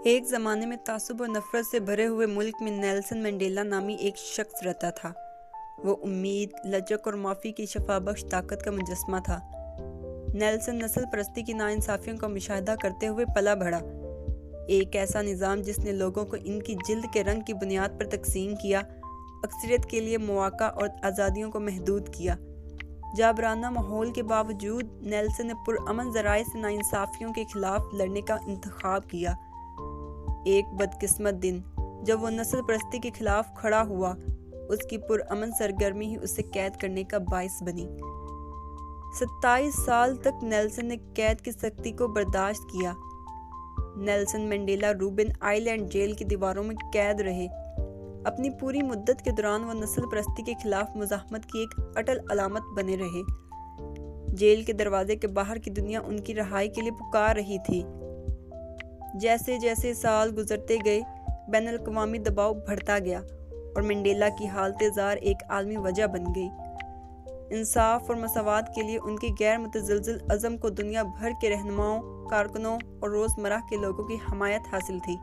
ایک زمانے میں تعصب اور نفرت سے بھرے ہوئے ملک میں نیلسن منڈیلا نامی ایک شخص رہتا تھا۔ وہ امید، لچک اور معافی کی شفا بخش طاقت کا مجسمہ تھا۔ نیلسن نسل پرستی کی ناانصافیوں کا مشاہدہ کرتے ہوئے پلا بڑھا۔ ایک ایسا نظام جس نے لوگوں کو ان کی جلد کے رنگ کی بنیاد پر تقسیم کیا، اکثریت کے لیے مواقع اور آزادیوں کو محدود کیا۔ جابرانہ ماحول کے باوجود نیلسن نے پرامن ذرائع سے ناانصافیوں کے خلاف لڑنے کا انتخاب کیا۔ ایک بدقسمت دن جب وہ نسل پرستی کے خلاف کھڑا ہوا، اس کی پرامن سرگرمی ہی اسے قید کرنے کا باعث بنی۔ 27 سال تک نیلسن نے قید کی سختی کو برداشت کیا۔ نیلسن منڈیلا روبن آئی لینڈ جیل کی دیواروں میں قید رہے۔ اپنی پوری مدت کے دوران وہ نسل پرستی کے خلاف مزاحمت کی ایک اٹل علامت بنے رہے۔ جیل کے دروازے کے باہر کی دنیا ان کی رہائی کے لیے پکار رہی تھی۔ جیسے جیسے سال گزرتے گئے، بین الاقوامی دباؤ بڑھتا گیا اور منڈیلا کی حالت زار ایک عالمی وجہ بن گئی۔ انصاف اور مساوات کے لیے ان کے غیر متزلزل عزم کو دنیا بھر کے رہنماؤں، کارکنوں اور روزمرہ کے لوگوں کی حمایت حاصل تھی۔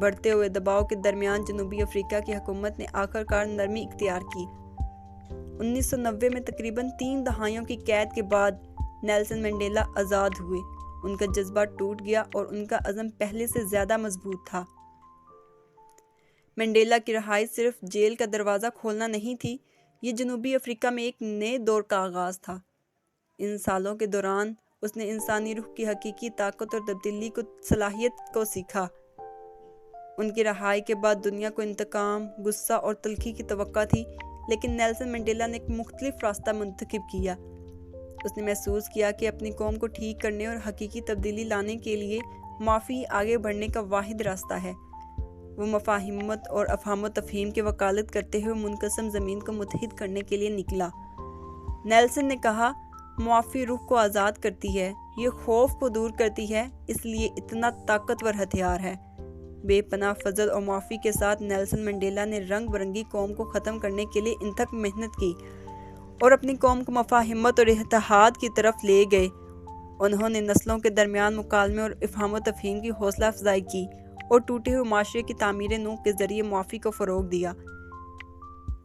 بڑھتے ہوئے دباؤ کے درمیان جنوبی افریقہ کی حکومت نے آخرکار نرمی اختیار کی۔ 1990 میں تقریباً 3 دہائیوں کی قید کے بعد نیلسن منڈیلا آزاد ہوئے۔ ان کا جذبہ ٹوٹ گیا اور ان کا عزم پہلے سے زیادہ مضبوط تھا۔ منڈیلا کی رہائی صرف جیل کا دروازہ کھولنا نہیں تھی، یہ جنوبی افریقہ میں ایک نئے دور کا آغاز تھا۔ ان سالوں کے دوران اس نے انسانی روح کی حقیقی طاقت اور تبدیلی کو صلاحیت کو سیکھا۔ ان کی رہائی کے بعد دنیا کو انتقام، غصہ اور تلخی کی توقع تھی، لیکن نیلسن منڈیلا نے ایک مختلف راستہ منتخب کیا۔ اس نے محسوس کیا کہ اپنی قوم کو ٹھیک کرنے اور حقیقی تبدیلی لانے کے لیے معافی آگے بڑھنے کا واحد راستہ ہے۔ وہ مفاہمت اور افہام و تفہیم کی وکالت کرتے ہوئے منقسم زمین کو متحد کرنے کے لیے نکلا۔ نیلسن نے کہا، معافی روح کو آزاد کرتی ہے، یہ خوف کو دور کرتی ہے، اس لیے اتنا طاقتور ہتھیار ہے۔ بے پناہ فضل اور معافی کے ساتھ نیلسن منڈیلا نے رنگ برنگی قوم کو ختم کرنے کے لیے انتھک محنت کی اور اپنی قوم کو مفاہمت اور اتحاد کی طرف لے گئے۔ انہوں نے نسلوں کے درمیان مکالمے اور افہام و تفہیم کی حوصلہ افزائی کی اور ٹوٹے ہوئے معاشرے کی تعمیر نو کے ذریعے معافی کو فروغ دیا۔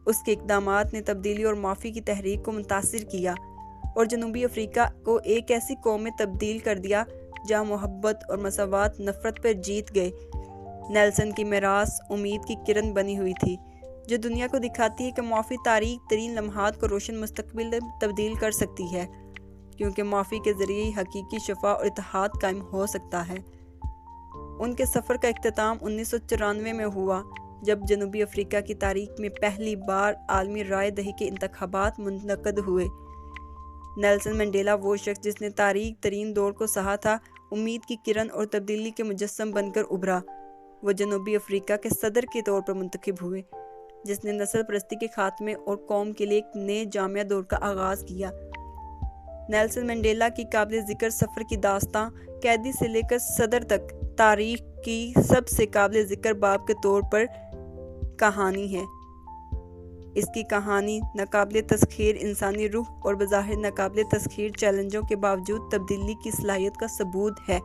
اس کے اقدامات نے تبدیلی اور معافی کی تحریک کو متاثر کیا اور جنوبی افریقہ کو ایک ایسی قوم میں تبدیل کر دیا جہاں محبت اور مساوات نفرت پر جیت گئے۔ نیلسن کی میراث امید کی کرن بنی ہوئی تھی، جو دنیا کو دکھاتی ہے کہ معافی تاریک ترین لمحات کو روشن مستقبل میں تبدیل کر سکتی ہے، کیونکہ معافی کے ذریعے ہی حقیقی شفا اور اتحاد قائم ہو سکتا ہے۔ ان کے سفر کا اختتام 1994 میں ہوا، جب جنوبی افریقہ کی تاریخ میں پہلی بار عالمی رائے دہی کے انتخابات منعقد ہوئے۔ نیلسن منڈیلا وہ شخص جس نے تاریک ترین دور کو سہا تھا، امید کی کرن اور تبدیلی کے مجسم بن کر ابھرا۔ وہ جنوبی افریقہ کے صدر کے طور پر منتخب ہوئے، جس نے نسل پرستی کے خاتمے اور قوم کے لیے ایک نئے جامع دور کا آغاز کیا۔ نیلسن منڈیلا کی قابل ذکر سفر کی داستاں، قیدی سے لے کر صدر تک، تاریخ کی سب سے قابل ذکر باب کے طور پر کہانی ہے۔ اس کی کہانی ناقابل تسخیر انسانی روح اور بظاہر ناقابل تسخیر چیلنجوں کے باوجود تبدیلی کی صلاحیت کا ثبوت ہے۔